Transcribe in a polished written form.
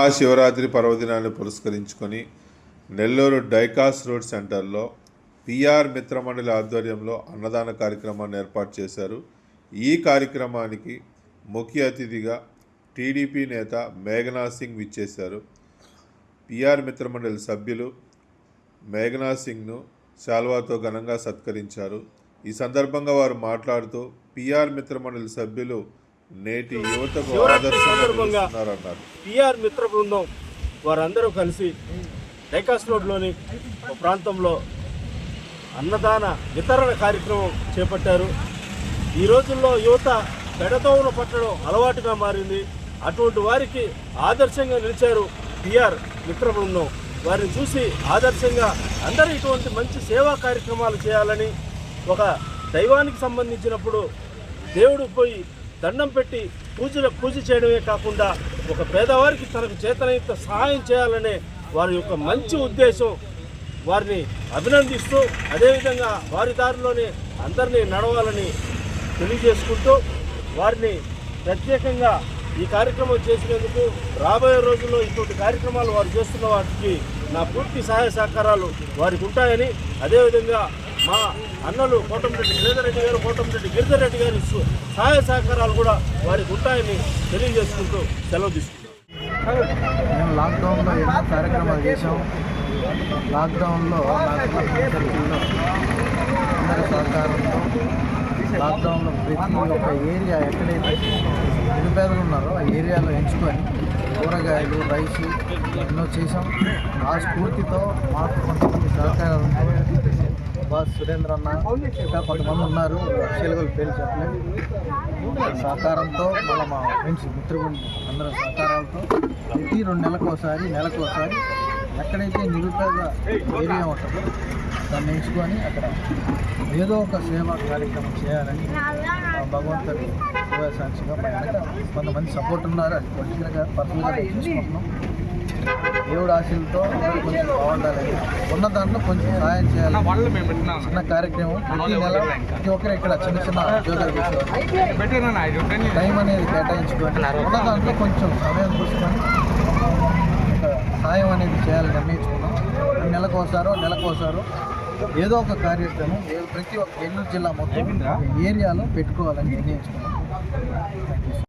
మహాశివరాత్రి పర్వదినాన్ని పురస్కరించుకొని నెల్లూరు డైకాస్ రోడ్ సెంటర్లో పిఆర్ మిత్రమండలి ఆధ్వర్యంలో అన్నదాన కార్యక్రమాన్ని ఏర్పాటు చేశారు. ఈ కార్యక్రమానికి ముఖ్య అతిథిగా టీడీపీ నేత మేఘనాథ్ సింగ్ విచ్చేశారు. పిఆర్ మిత్రమండలి సభ్యులు మేఘనాథ్ సింగ్ను శాల్వాతో ఘనంగా సత్కరించారు. ఈ సందర్భంగా వారు మాట్లాడుతూ పిఆర్ మిత్రమండలి సభ్యులు నేటి యువతకు ఆదర్శంగా పిఆర్ మిత్ర బృందం వారందరూ కలిసి డైకాస్ రోడ్లోని ప్రాంతంలో అన్నదాన వితరణ కార్యక్రమం చేపట్టారు. ఈ రోజుల్లో యువత పెడతోవును పట్టడం అలవాటుగా మారింది. అటువంటి వారికి ఆదర్శంగా నిలిచారు పిఆర్ మిత్ర బృందం. వారిని చూసి ఆదర్శంగా అందరూ ఇటువంటి మంచి సేవా కార్యక్రమాలు చేయాలని, ఒక దైవానికి సంబంధించినప్పుడు దేవుడు పోయి దండం పెట్టి పూజ చేయడమే కాకుండా ఒక పేదవారికి తనకు చేతనైనంత సహాయం చేయాలనే వారి యొక్క మంచి ఉద్దేశం. వారిని అభినందిస్తూ అదేవిధంగా వారి దారిలోనే అందరినీ నడవాలని తెలియజేసుకుంటూ వారిని ప్రత్యేకంగా ఈ కార్యక్రమం చేసినందుకు రాబోయే రోజుల్లో ఇటువంటి కార్యక్రమాలు వారు చేస్తున్న వాటికి నా పూర్తి సహాయ సహకారాలు వారికి ఉంటాయని, అదేవిధంగా మా అన్నలు కోటంరెడ్డి గిరిధర్రెడ్డి గారు, కోటంరెడ్డి గిరిధర్రెడ్డి గారి సహాయ సహకారాలు కూడా వారికి ఉంటాయని తెలియజేసుకుంటూ సెలవు తీసుకుంటాం. మేము లాక్డౌన్లో ఎన్నో కార్యక్రమాలు చేసాం. లాక్డౌన్లో అందరి సహకారంతో లాక్డౌన్లో ప్రతి ఒక్క ఏరియా ఎక్కడైతే నిరుపేదలు ఉన్నారో ఆ ఏరియాలో ఎంచుకొని కూరగాయలు, రైస్ ఎన్నో చేసాం. ఆ స్ఫూర్తితో మాకు కొంతమంది సహకారంతో బాస్ సురేంద్ర అన్న ఇంకా కొంతమంది ఉన్నారు, అక్షయలు పేరు చెప్పలేదు, సహకారంతో మళ్ళీ మా ఫ్రెండ్స్ మిత్రులు అందరూ సహకారాలతో ప్రతి 2 నెలకు ఒకసారి ఎక్కడైతే నిరుపేద ఏరియా ఉంటుందో దాన్ని ఎంచుకొని అక్కడ ఏదో ఒక సేవా కార్యక్రమం చేయాలని భగవంతుడి శివసాక్షిగా కొంతమంది సపోర్ట్ ఉన్నారు. అది పొలిటికల్గా పర్సనల్గా చూసుకుంటున్నాం. దేవుడు ఆశలతో కొంచెం బాగుండాలని ఉన్న దాంట్లో కొంచెం సహాయం చేయాలి. చిన్న కార్యక్రమం ప్రతి నెల ప్రతి ఒక్కరు ఇక్కడ చిన్న ఉద్యోగాలు చేసేవారు. టైం అనేది కేటాయించుకొని ఉన్న దాంట్లో కొంచెం సమయం చూసుకొని సహాయం అనేది చేయాలని నిర్ణయించుకున్నాం. నెలకోసారో ఏదో ఒక కార్యక్రమం ప్రతి ఒక్క నెల్లూరు జిల్లా మొత్తం ఏరియాలో పెట్టుకోవాలని నిర్ణయించుకున్నాం.